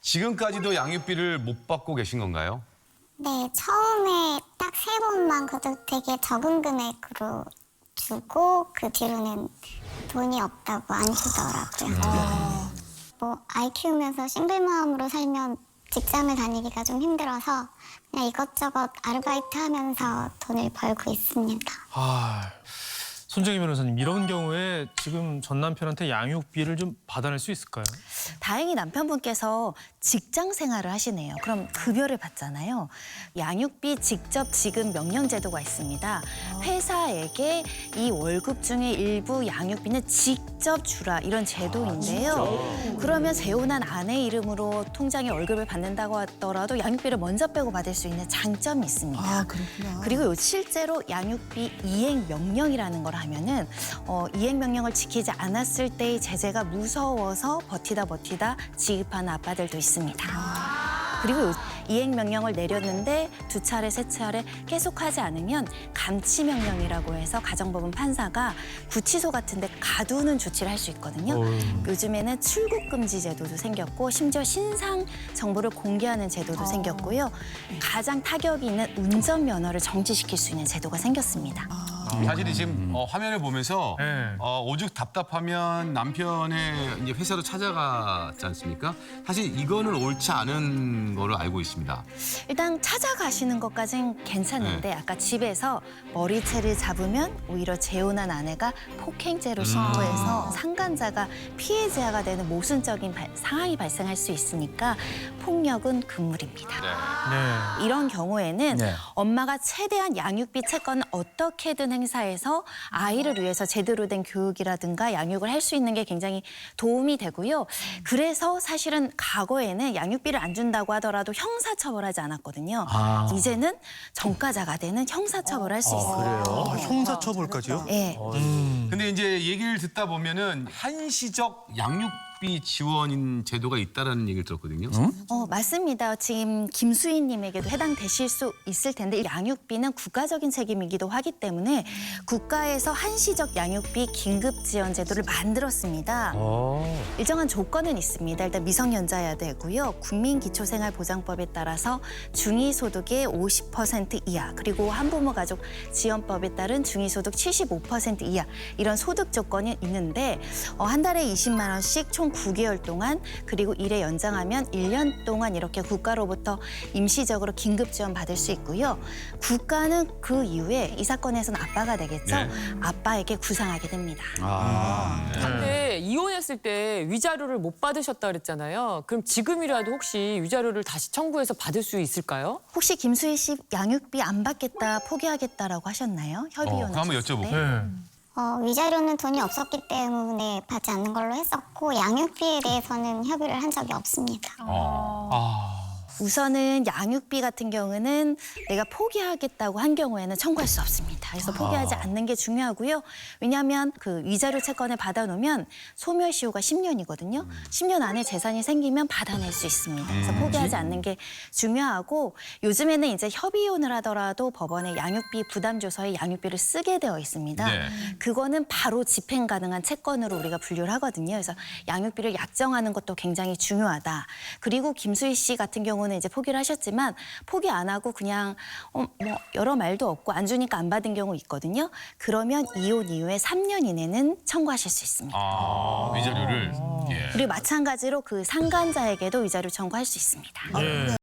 지금까지도 양육비를 못 받고 계신 건가요? 네, 처음에 딱 3번만 그래도 되게 적은 금액으로 주고 그 뒤로는 돈이 없다고 안 주더라고요. 뭐 아이 키우면서 싱글맘으로 살면 직장을 다니기가 좀 힘들어서 그냥 이것저것 아르바이트 하면서 돈을 벌고 있습니다. 손정희 변호사님, 이런 경우에 지금 전 남편한테 양육비를 좀 받아낼 수 있을까요? 다행히 남편분께서 직장 생활을 하시네요. 그럼 급여를 받잖아요. 양육비 직접 지급 명령 제도가 있습니다. 회사에게 이 월급 중에 일부 양육비는 직접 주라 이런 제도인데요. 그러면 재혼한 아내 이름으로 통장에 월급을 받는다고 하더라도 양육비를 먼저 빼고 받을 수 있는 장점이 있습니다. 그렇구나. 그리고 실제로 양육비 이행 명령이라는 걸 하면은 이행 명령을 지키지 않았을 때의 제재가 무서워서 버티다 지급하는 아빠들도 있습니다. 그리고 이행 명령을 내렸는데 2차례, 3차례 계속하지 않으면 감치 명령이라고 해서 가정법원 판사가 구치소 같은 데 가두는 조치를 할 수 있거든요. 요즘에는 출국 금지 제도도 생겼고 심지어 신상 정보를 공개하는 제도도 생겼고요. 가장 타격이 있는 운전면허를 정지시킬 수 있는 제도가 생겼습니다. 사실이 지금 화면을 보면서 네. 오죽 답답하면 남편의 이제 회사로 찾아갔지 않습니까? 사실 이거는 옳지 않은 거를 알고 있습니다. 일단 찾아가시는 것까진 괜찮은데 아까 집에서 머리채를 잡으면 오히려 재혼한 아내가 폭행죄로 신고해서 상간자가 피해자가 되는 모순적인 상황이 발생할 수 있으니까 폭력은 금물입니다. 네. 이런 경우에는 네. 엄마가 최대한 양육비 채권을 어떻게든 행사해서 아이를 위해서 제대로 된 교육이라든가 양육을 할 수 있는 게 굉장히 도움이 되고요. 그래서 사실은 과거에는 양육비를 안 준다고 하더라도 형사처벌하지 않았거든요. 이제는 전과자가 되는 형사처벌할 수 있습니다. 형사처벌까지요? 네. 근데 이제 얘기를 듣다 보면은 한시적 양육비 지원인 제도가 있다라는 얘기를 들었거든요. 맞습니다. 지금 김수희님에게도 해당되실 수 있을 텐데 양육비는 국가적인 책임이기도 하기 때문에 국가에서 한시적 양육비 긴급 지원 제도를 만들었습니다. 일정한 조건은 있습니다. 일단 미성년자여야 되고요. 국민기초생활보장법에 따라서 중위소득의 50% 이하 그리고 한부모 가족 지원법에 따른 중위소득 75% 이하 이런 소득 조건이 있는데 한 달에 20만 원씩 총 9개월 동안 그리고 1회 연장하면 1년 동안 이렇게 국가로부터 임시적으로 긴급 지원 받을 수 있고요. 국가는 그 이후에 이 사건에서는 아빠가 되겠죠. 네. 아빠에게 구상하게 됩니다. 근데 이혼했을 때 위자료를 못 받으셨다 그랬잖아요. 그럼 지금이라도 혹시 위자료를 다시 청구해서 받을 수 있을까요? 혹시 김수희 씨 양육비 안 받겠다 포기하겠다라고 하셨나요? 협의원 그거 한번 하셨을 여쭤볼게요. 때? 네. 위자료는 돈이 없었기 때문에 받지 않는 걸로 했었고 양육비에 대해서는 협의를 한 적이 없습니다. 우선은 양육비 같은 경우는 내가 포기하겠다고 한 경우에는 청구할 수 없습니다. 그래서 포기하지 않는 게 중요하고요. 왜냐하면 그 위자료 채권을 받아놓으면 소멸시효가 10년이거든요. 10년 안에 재산이 생기면 받아낼 수 있습니다. 그래서 포기하지 않는 게 중요하고 요즘에는 이제 협의혼을 하더라도 법원에 양육비 부담조서에 양육비를 쓰게 되어 있습니다. 네. 그거는 바로 집행 가능한 채권으로 우리가 분류를 하거든요. 그래서 양육비를 약정하는 것도 굉장히 중요하다. 그리고 김수희 씨 같은 경우는 이제 포기를 하셨지만 포기 안 하고 그냥 뭐 여러 말도 없고 안 주니까 안 받은 경우 있거든요. 그러면 이혼 이후에 3년 이내는 청구하실 수 있습니다. 위자료를. 예. 그리고 마찬가지로 그 상간자에게도 위자료 청구할 수 있습니다. 예.